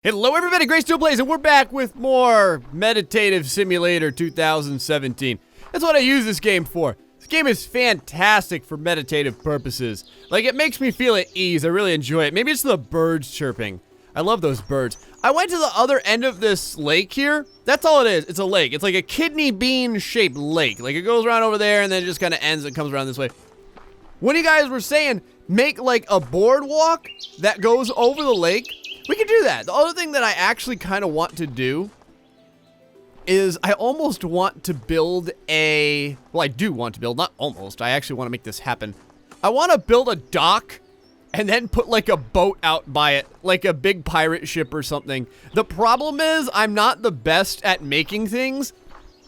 Hello everybody, GrayStillPlays, and we're back with more Meditative Simulator 2017. That's what I use this game for. This game is fantastic for meditative purposes. Like, it makes me feel at ease. I really enjoy it. Maybe it's the birds chirping. I love those birds. I went to the other end of this lake here. That's all it is. It's a lake. It's like a kidney bean shaped lake. Like, it goes around over there and then it just kind of ends and comes around this way. When you guys were saying, make like a boardwalk that goes over the lake, we could do that. The other thing that I actually kind of want to do is I almost want to build a... Well, I do want to build, not almost. I actually want to make this happen. I want to build a dock and then put like a boat out by it, like a big pirate ship or something. The problem is I'm not the best at making things,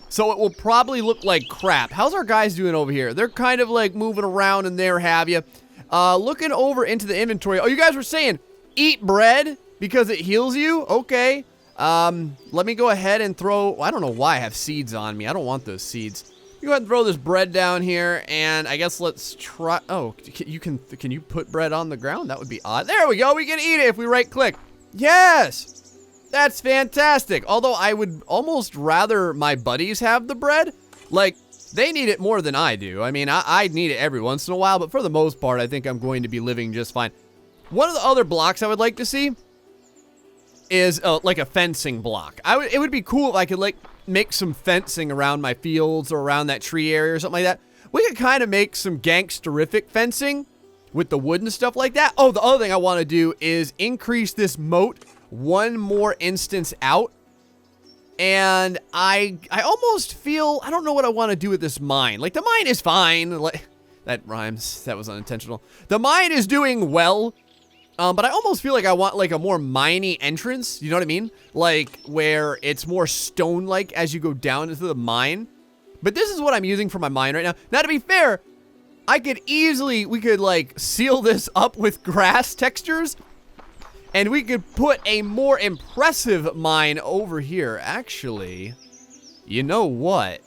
so it will probably look like crap. How's our guys doing over here? They're kind of like moving around and there have you. Looking over into the inventory. Oh, you guys were saying eat bread because it heals you? Okay. Let me go ahead and throw... I don't know why I have seeds on me. I don't want those seeds. You go ahead and throw this bread down here, and I guess let's try... Oh, can you put bread on the ground? That would be odd. There we go. We can eat it if we right-click. Yes! That's fantastic. Although I would almost rather my buddies have the bread. Like, they need it more than I do. I mean, I need it every once in a while, but for the most part, I think I'm going to be living just fine. One of the other blocks I would like to see is like a fencing block. It would be cool if I could like make some fencing around my fields or around that tree area or something like that. We could kind of make some gangsterific fencing with the wood and stuff like that. Oh, the other thing I want to do is increase this moat one more instance out. And I almost feel, I don't know what I want to do with this mine. Like, the mine is fine. Like, that rhymes. That was unintentional. The mine is doing well. But I almost feel like I want like a more miney entrance, you know what I mean? Like where it's more stone-like as you go down into the mine. But this is what I'm using for my mine right now. Now to be fair, we could like seal this up with grass textures. And we could put a more impressive mine over here. Actually, you know what?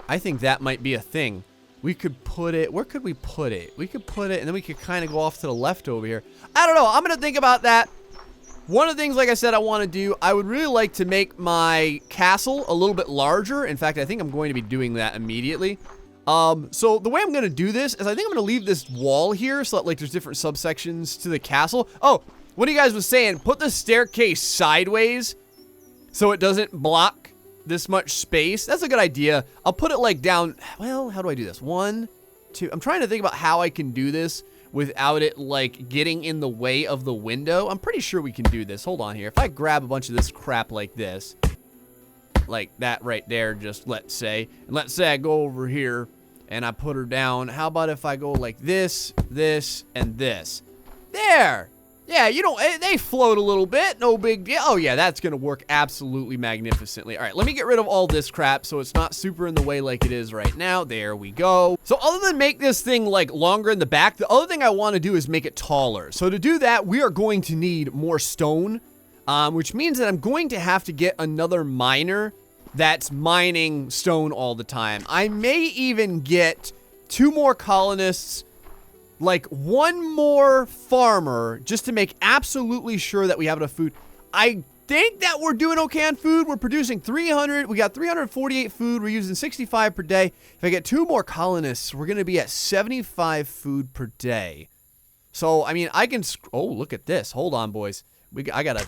I think that might be a thing. We could put it, where could we put it? We could put it, and then we could kind of go off to the left over here. I don't know, I'm going to think about that. One of the things, like I said, I want to do, I would really like to make my castle a little bit larger. In fact, I think I'm going to be doing that immediately. So the way I'm going to do this is I think I'm going to leave this wall here so that like there's different subsections to the castle. Oh, one of you guys was saying, put the staircase sideways so it doesn't block this much space. That's a good idea. I'll put it like down. Well, how do I do this? 1, 2. I'm trying to think about how I can do this without it like getting in the way of the window. I'm pretty sure we can do this. Hold on here. If I grab a bunch of this crap like this, like that right there, just let's say, and let's say I go over here and I put her down. How about if I go like this, this, and this? There. Yeah, you know, they float a little bit, no big deal. Oh yeah, that's gonna work absolutely magnificently. All right, let me get rid of all this crap so it's not super in the way like it is right now. There we go. So other than make this thing like longer in the back, the other thing I wanna do is make it taller. So to do that, we are going to need more stone, which means that I'm going to have to get another miner that's mining stone all the time. I may even get 2 more colonists, like 1 more farmer, just to make absolutely sure that we have enough food. I think that we're doing okay on food. We're producing 300. We got 348 food. We're using 65 per day. If I get 2 more colonists, we're going to be at 75 food per day. So, I mean, I can... Oh, look at this. Hold on, boys. I got a...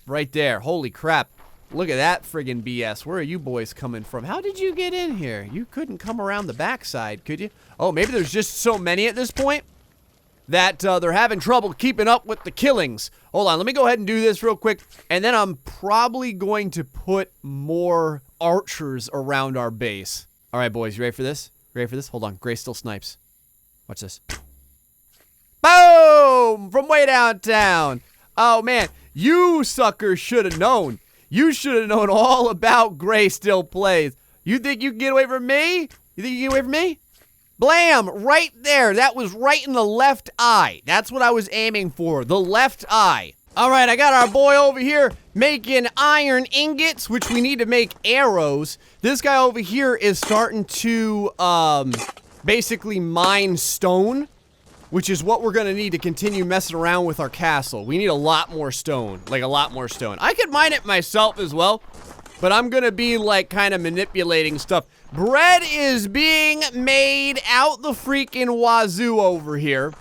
Right there. Holy crap. Look at that friggin' BS. Where are you boys coming from? How did you get in here? You couldn't come around the backside, could you? Oh, maybe there's just so many at this point that they're having trouble keeping up with the killings. Hold on, let me go ahead and do this real quick, and then I'm probably going to put more archers around our base. All right, boys, you ready for this? Ready for this? Hold on, Gray still snipes. Watch this. Boom! From way downtown. Oh, man, you suckers should have known. You should have known all about GrayStillPlays. You think you can get away from me? You think you can get away from me? Blam! Right there. That was right in the left eye. That's what I was aiming for. The left eye. All right, I got our boy over here making iron ingots, which we need to make arrows. This guy over here is starting to basically mine stone. which is what we're gonna need to continue messing around with our castle. We need a lot more stone, like a lot more stone. I could mine it myself as well, but I'm gonna be like kind of manipulating stuff. Bread is being made out the freaking wazoo over here.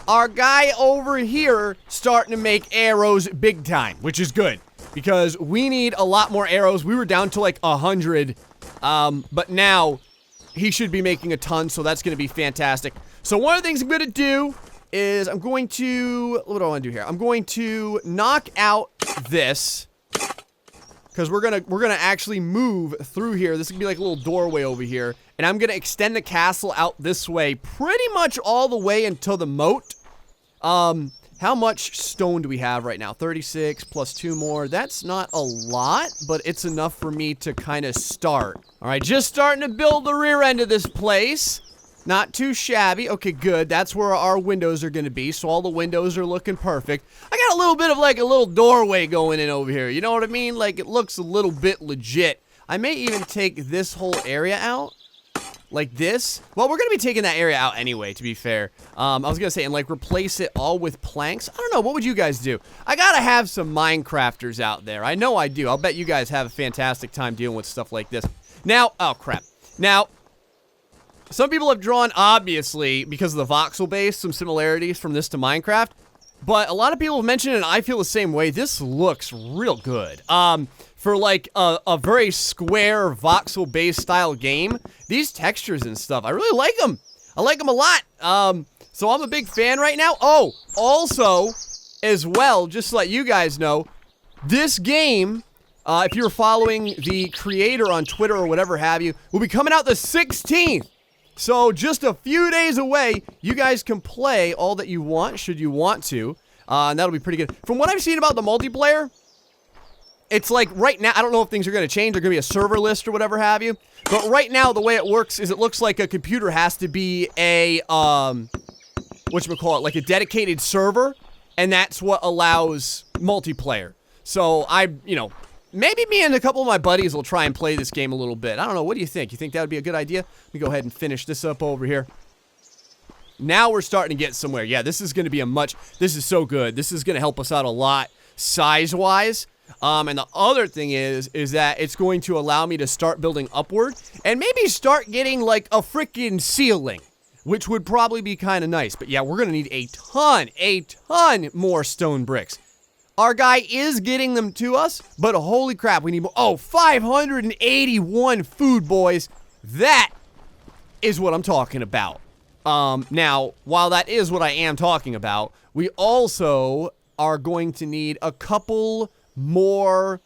Our guy over here starting to make arrows big time, which is good because we need a lot more arrows. We were down to like 100, but now he should be making a ton, so that's going to be fantastic. So one of the things I'm going to do is I'm going to, what do I want to do here? I'm going to knock out this because we're gonna actually move through here. This is gonna be like a little doorway over here, and I'm gonna extend the castle out this way, pretty much all the way until the moat. How much stone do we have right now? 36 plus 2 more. That's not a lot, but it's enough for me to kind of start. All right, just starting to build the rear end of this place. Not too shabby. Okay, good. That's where our windows are going to be, so all the windows are looking perfect. I got a little bit of like a little doorway going in over here. You know what I mean? Like it looks a little bit legit. I may even take this whole area out. Like this. Well, we're going to be taking that area out anyway, to be fair. I was going to say, and like replace it all with planks. I don't know. What would you guys do? I got to have some Minecrafters out there. I know I do. I'll bet you guys have a fantastic time dealing with stuff like this. Now, oh crap. Now, some people have drawn, obviously, because of the voxel base, some similarities from this to Minecraft. But a lot of people have mentioned, and I feel the same way, this looks real good. For like a very square voxel-based style game, these textures and stuff, I really like them. I like them a lot. So I'm a big fan right now. Oh, also, as well, just to let you guys know, this game, if you're following the creator on Twitter or whatever have you, will be coming out the 16th. So just a few days away, you guys can play all that you want, should you want to. And that'll be pretty good. From what I've seen about the multiplayer, it's like right now, I don't know if things are going to change. There's going to be a server list or whatever have you. But right now, the way it works is it looks like a computer has to be a, whatchamacallit, like a dedicated server. And that's what allows multiplayer. So you know, maybe me and a couple of my buddies will try and play this game a little bit. I don't know. What do you think? You think that would be a good idea? Let me go ahead and finish this up over here. Now we're starting to get somewhere. Yeah, this is going to be this is so good. This is going to help us out a lot size-wise. And the other thing is that it's going to allow me to start building upward and maybe start getting like a freaking ceiling, which would probably be kind of nice. But yeah, we're going to need a ton more stone bricks. Our guy is getting them to us, but holy crap, we need more. Oh, 581 food, boys. That is what I'm talking about. Now, while that is what I am talking about, we also are going to need a couple more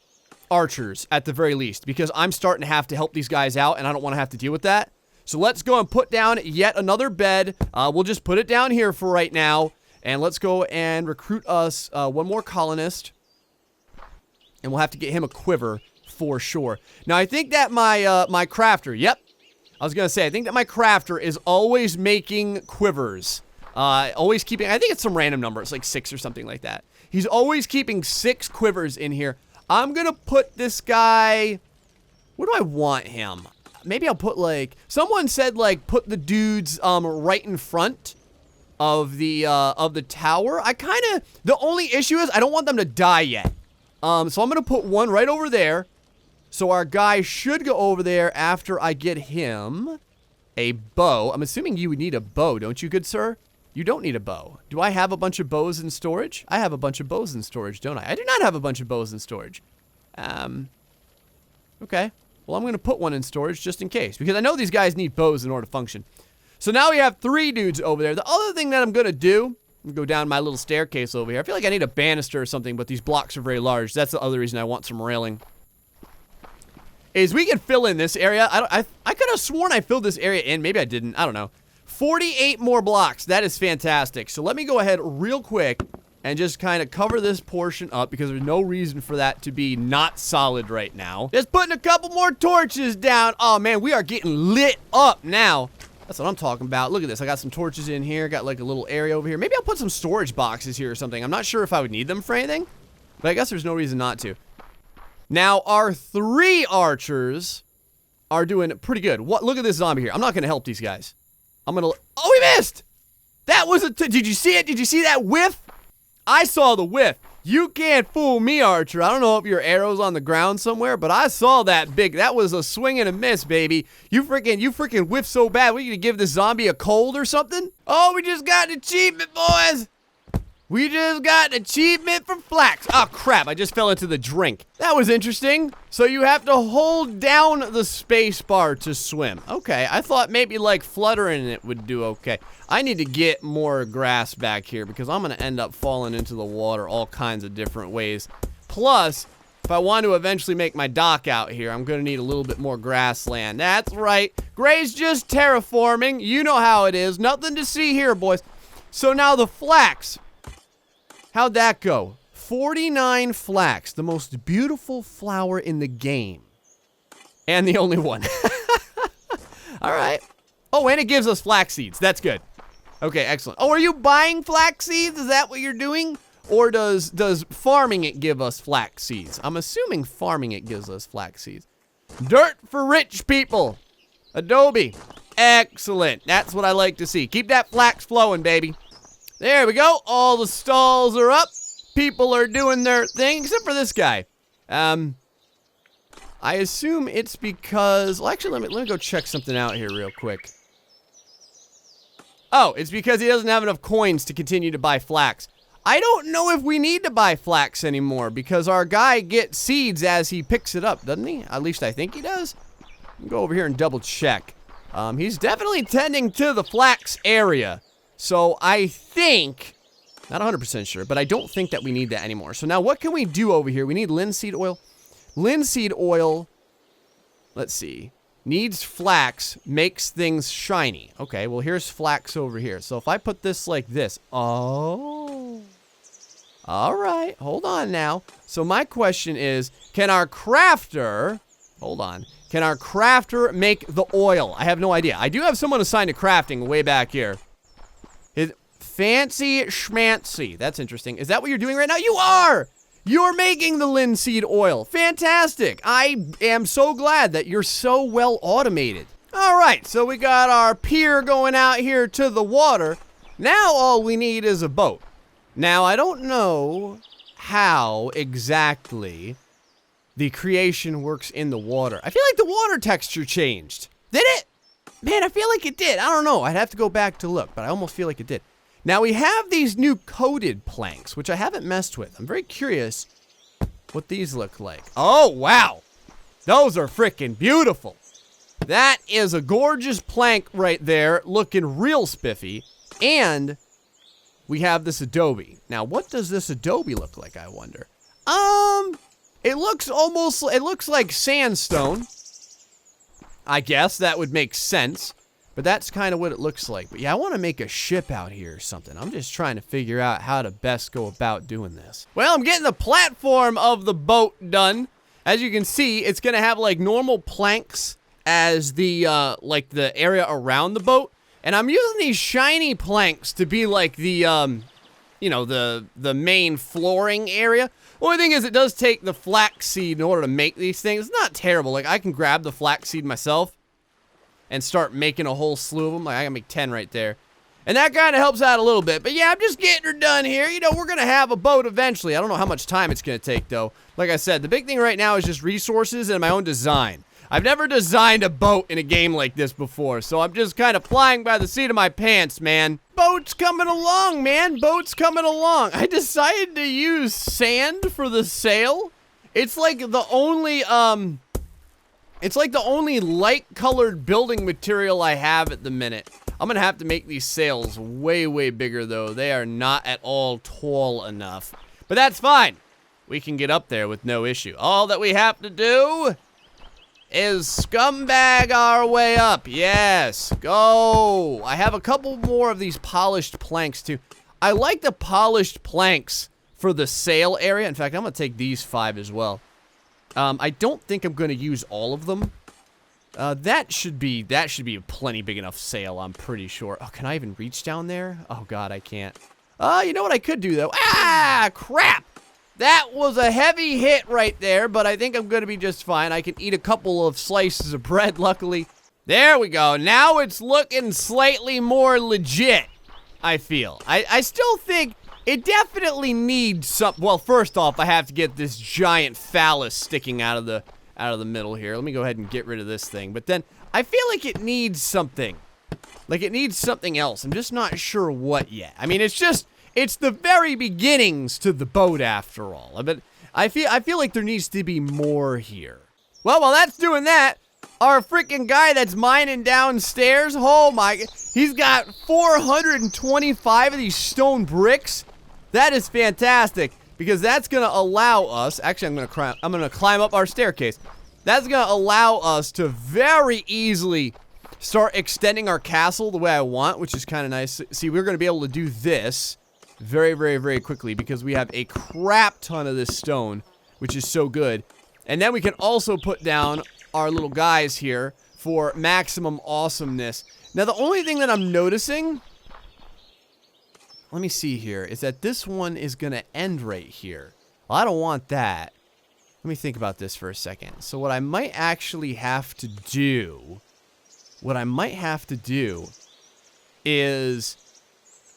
archers at the very least, because I'm starting to have to help these guys out, and I don't want to have to deal with that. So let's go and put down yet another bed. We'll just put it down here for right now. And let's go and recruit us one more colonist. And we'll have to get him a quiver for sure. Now, I think that my crafter, yep. I was going to say, I think that my crafter is always making quivers. Always keeping, I think it's some random number. It's like 6 or something like that. He's always keeping 6 quivers in here. I'm going to put this guy, where do I want him? Maybe I'll put like, someone said like put the dudes right in front of the tower. I kind of, the only issue is I don't want them to die yet. So I'm going to put one right over there. So our guy should go over there after I get him a bow. I'm assuming you would need a bow, don't you, good sir? You don't need a bow. Do I have a bunch of bows in storage? I have a bunch of bows in storage, don't I? I do not have a bunch of bows in storage. Okay. Well, I'm going to put one in storage just in case, because I know these guys need bows in order to function. So now we have 3 dudes over there. The other thing that I'm going to do, go down my little staircase over here. I feel like I need a banister or something, but these blocks are very large. That's the other reason I want some railing. Is we can fill in this area. I could have sworn I filled this area in. Maybe I didn't. I don't know. 48 more blocks. That is fantastic. So let me go ahead real quick and just kind of cover this portion up, because there's no reason for that to be not solid right now. Just putting a couple more torches down. Oh, man, we are getting lit up now. That's what I'm talking about. Look at this. I got some torches in here. Got like a little area over here. Maybe I'll put some storage boxes here or something. I'm not sure if I would need them for anything, but I guess there's no reason not to. Now, our 3 archers are doing pretty good. What? Look at this zombie here. I'm not going to help these guys. I'm going to... Oh, we missed! That was did you see it? Did you see that whiff? I saw the whiff. You can't fool me, Archer. I don't know if your arrow's on the ground somewhere, but I saw that was a swing and a miss, baby. You freaking whiffed so bad. We gonna give this zombie a cold or something? Oh, we just got an achievement, boys. We just got an achievement for flax. Oh, crap. I just fell into the drink. That was interesting. So you have to hold down the space bar to swim. Okay, I thought maybe like fluttering it would do okay. I need to get more grass back here because I'm going to end up falling into the water all kinds of different ways. Plus, if I want to eventually make my dock out here, I'm going to need a little bit more grassland. That's right. Gray's just terraforming. You know how it is. Nothing to see here, boys. So now the flax. How'd that go? 49 flax, the most beautiful flower in the game. And the only one. All right. Oh, and it gives us flax seeds. That's good. Okay, excellent. Oh, are you buying flax seeds? Is that what you're doing? Or does farming it give us flax seeds? I'm assuming farming it gives us flax seeds. Dirt for rich people. Adobe. Excellent. That's what I like to see. Keep that flax flowing, baby. There we go. All the stalls are up. People are doing their thing, except for this guy. I assume it's because... Well, actually, let me go check something out here real quick. Oh, it's because he doesn't have enough coins to continue to buy flax. I don't know if we need to buy flax anymore, because our guy gets seeds as he picks it up, doesn't he? At least I think he does. I'll go over here and double check. He's definitely tending to the flax area. So I think, not 100% sure, but I don't think that we need that anymore. So now what can we do over here? We need linseed oil. Linseed oil, let's see, needs flax, makes things shiny. Okay, well here's flax over here. So if I put this like this, oh, all right, hold on now. So my question is, can our crafter, hold on, can our crafter make the oil? I have no idea. I do have someone assigned to crafting way back here. Fancy schmancy. That's interesting. Is that what you're doing right now? You are! You're making the linseed oil. Fantastic. I am so glad that you're so well automated. All right, so we got our pier going out here to the water. Now all we need is a boat. Now, I don't know how exactly the creation works in the water. I feel like the water texture changed. Did it? Man, I feel like it did. I don't know. I'd have to go back to look, but I almost feel like it did. Now we have these new coated planks, which I haven't messed with. I'm very curious what these look like. Oh, wow. Those are freaking beautiful. That is a gorgeous plank right there, looking real spiffy. And we have this adobe. Now, what does this adobe look like, I wonder? It looks like sandstone. I guess that would make sense. But that's kind of what it looks like. But yeah, I want to make a ship out here or something. I'm just trying to figure out how to best go about doing this. Well, I'm getting the platform of the boat done. As you can see, it's going to have like normal planks as the, like the area around the boat. And I'm using these shiny planks to be like the, you know, the main flooring area. Only thing is it does take the flax seed in order to make these things. It's not terrible. Like I can grab the flax seed myself and start making a whole slew of them. Like I can make 10 right there. And that kind of helps out a little bit. But yeah, I'm just getting her done here. You know, we're going to have a boat eventually. I don't know how much time it's going to take, though. Like I said, the big thing right now is just resources and my own design. I've never designed a boat in a game like this before, so I'm just kind of flying by the seat of my pants, man. Boat's coming along, man. Boat's coming along. I decided to use sand for the sail. It's like the only, light-colored building material I have at the minute. I'm gonna have to make these sails way, way bigger, though. They are not at all tall enough. But that's fine. We can get up there with no issue. All that we have to do is scumbag our way up. Yes, go. I have a couple more of these polished planks, too. I like the polished planks for the sail area. In fact, I'm gonna take these 5 as well. I don't think I'm gonna use all of them. That should be a plenty big enough sail, I'm pretty sure. Oh, can I even reach down there? Oh, God, I can't. You know what I could do, though? Ah, crap! That was a heavy hit right there, but I think I'm going to be just fine. I can eat a couple of slices of bread, luckily. There we go. Now it's looking slightly more legit. I feel. I still think it definitely needs some. Well, first off, I have to get this giant phallus sticking out of the middle here. Let me go ahead and get rid of this thing. But then I feel like it needs something. Like it needs something else. I'm just not sure what yet. I mean, it's the very beginnings to the boat after all. But I feel like there needs to be more here. Well, while that's doing that, our freaking guy that's mining downstairs, oh my, he's got 425 of these stone bricks. That is fantastic because that's gonna allow us, actually I'm gonna climb up our staircase. That's gonna allow us to very easily start extending our castle the way I want, which is kind of nice. See, we're gonna be able to do this very, very, very quickly because we have a crap ton of this stone, which is so good. And then we can also put down our little guys here for maximum awesomeness. Now, the only thing that I'm noticing, let me see here, is that this one is going to end right here. Well, I don't want that. Let me think about this for a second. So what I might actually have to do, is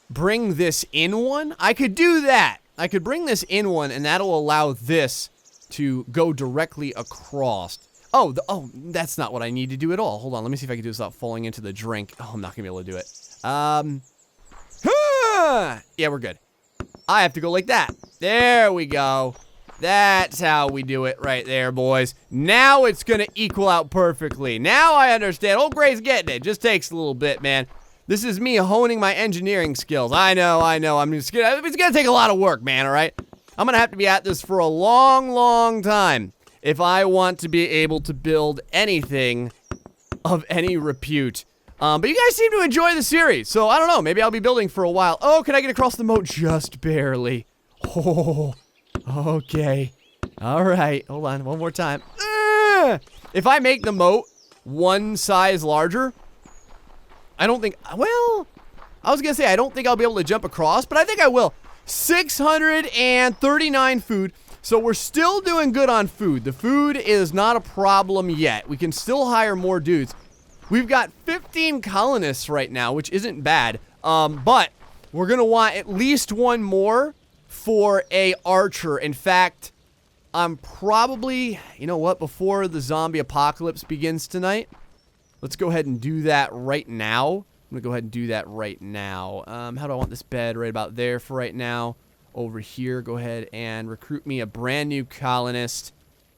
bring this in one. I could do that. I could bring this in one, and that'll allow this to go directly across. Oh, that's not what I need to do at all. Hold on, let me see if I can do this without falling into the drink. Oh, I'm not gonna be able to do it. Yeah, we're good. I have to go like that. There we go. That's how we do it right there, boys. Now it's gonna equal out perfectly. Now I understand. Old Gray's getting it. Just takes a little bit, man. This is me honing my engineering skills. I know. It's gonna take a lot of work, man, all right? I'm gonna have to be at this for a long, long time if I want to be able to build anything of any repute. But you guys seem to enjoy the series, so I don't know. Maybe I'll be building for a while. Oh, can I get across the moat? Just barely. Oh, okay. All right, hold on, one more time. If I make the moat one size larger, I don't think, well, I was gonna say I don't think I'll be able to jump across, but I think I will. 639 food. So we're still doing good on food. The food is not a problem yet. We can still hire more dudes. We've got 15 colonists right now, which isn't bad. But we're gonna want at least one more for a archer. In fact, I'm probably, you know what, before the zombie apocalypse begins tonight, let's go ahead and do that right now. I'm gonna go ahead and do that right now. How do I want this bed? Right about there for right now. Over here, go ahead and recruit me a brand new colonist.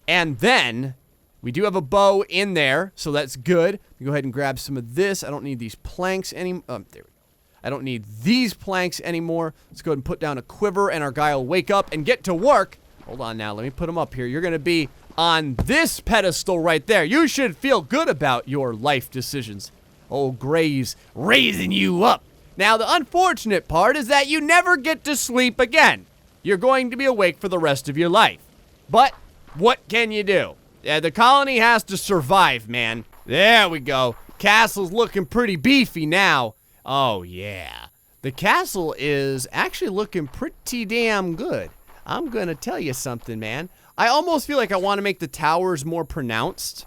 And then, we do have a bow in there, so that's good. Go ahead and grab some of this. I don't need these planks anymore. There we go. I don't need these planks anymore. Let's go ahead and put down a quiver, and our guy will wake up and get to work. Hold on now, let me put him up here. You're gonna be on this pedestal right there. You should feel good about your life decisions. Old Gray's raising you up. Now, the unfortunate part is that you never get to sleep again. You're going to be awake for the rest of your life. But what can you do? The colony has to survive, man. There we go. Castle's looking pretty beefy now. Oh, yeah. The castle is actually looking pretty damn good. I'm gonna tell you something, man. I almost feel like I want to make the towers more pronounced.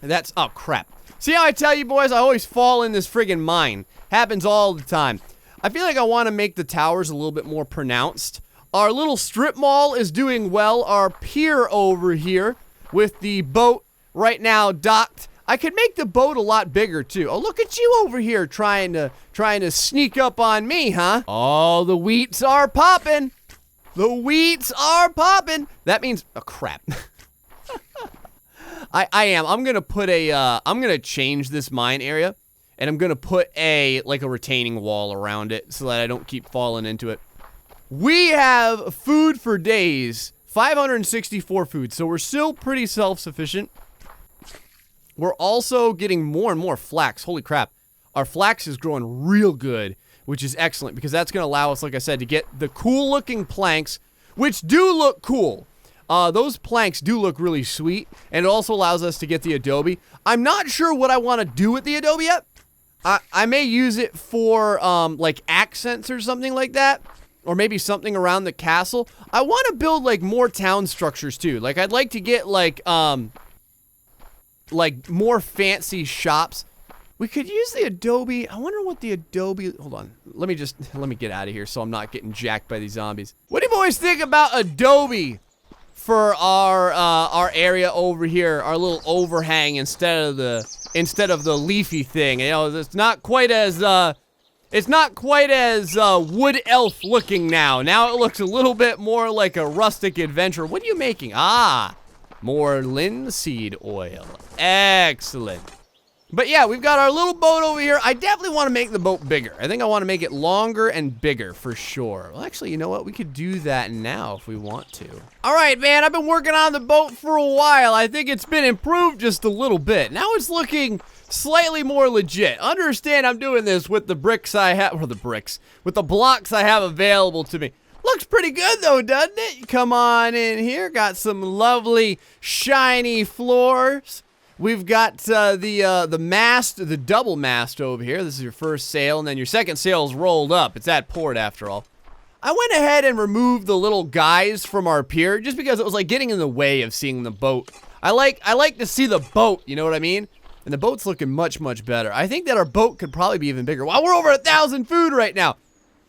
That's, oh, crap. See how I tell you, boys? I always fall in this friggin' mine. Happens all the time. I feel like I want to make the towers a little bit more pronounced. Our little strip mall is doing well. Our pier over here with the boat right now docked. I could make the boat a lot bigger too. Oh, look at you over here trying to sneak up on me, huh? Oh, the wheats are popping. The wheats are popping. That means, oh crap. I'm gonna put a, I'm gonna change this mine area, and I'm gonna put like a retaining wall around it so that I don't keep falling into it. We have food for days, 564 food, so we're still pretty self-sufficient. We're also getting more and more flax. Holy crap. Our flax is growing real good, which is excellent because that's gonna allow us, like I said, to get the cool-looking planks, which do look cool. Those planks do look really sweet, and it also allows us to get the adobe. I'm not sure what I want to do with the adobe yet. I may use it for, like, accents or something like that, or maybe something around the castle. I want to build, like, more town structures, too. Like, I'd like to get, like, more fancy shops. We could use the adobe. I wonder what the adobe, hold on. Let me get out of here so I'm not getting jacked by these zombies. What do you boys think about adobe for our area over here, our little overhang instead of the leafy thing? You know, it's not quite as wood elf looking now. Now it looks a little bit more like a rustic adventure. What are you making? Ah, more linseed oil. Excellent. But yeah, we've got our little boat over here. I definitely want to make the boat bigger. I think I want to make it longer and bigger for sure. Well, actually, you know what? We could do that now if we want to. All right, man, I've been working on the boat for a while. I think it's been improved just a little bit. Now it's looking slightly more legit. Understand I'm doing this with the bricks I have, or with the blocks I have available to me. Looks pretty good though, doesn't it? Come on in here. Got some lovely shiny floors. We've got the mast, the double mast over here. This is your first sail, and then your second sail is rolled up. It's at port after all. I went ahead and removed the little guys from our pier just because it was like getting in the way of seeing the boat. I like to see the boat, you know what I mean? And the boat's looking much, much better. I think that our boat could probably be even bigger. Wow, we're over 1,000 food right now.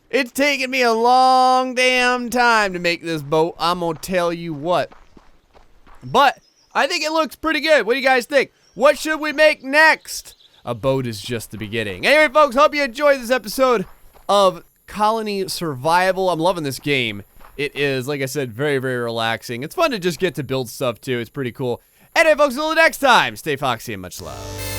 It's taken me a long damn time to make this boat. I'm gonna tell you what. But I think it looks pretty good. What do you guys think? What should we make next? A boat is just the beginning. Anyway, folks, hope you enjoyed this episode of Colony Survival. I'm loving this game. It is, like I said, very, very relaxing. It's fun to just get to build stuff, too. It's pretty cool. Anyway, folks, until the next time, stay foxy and much love.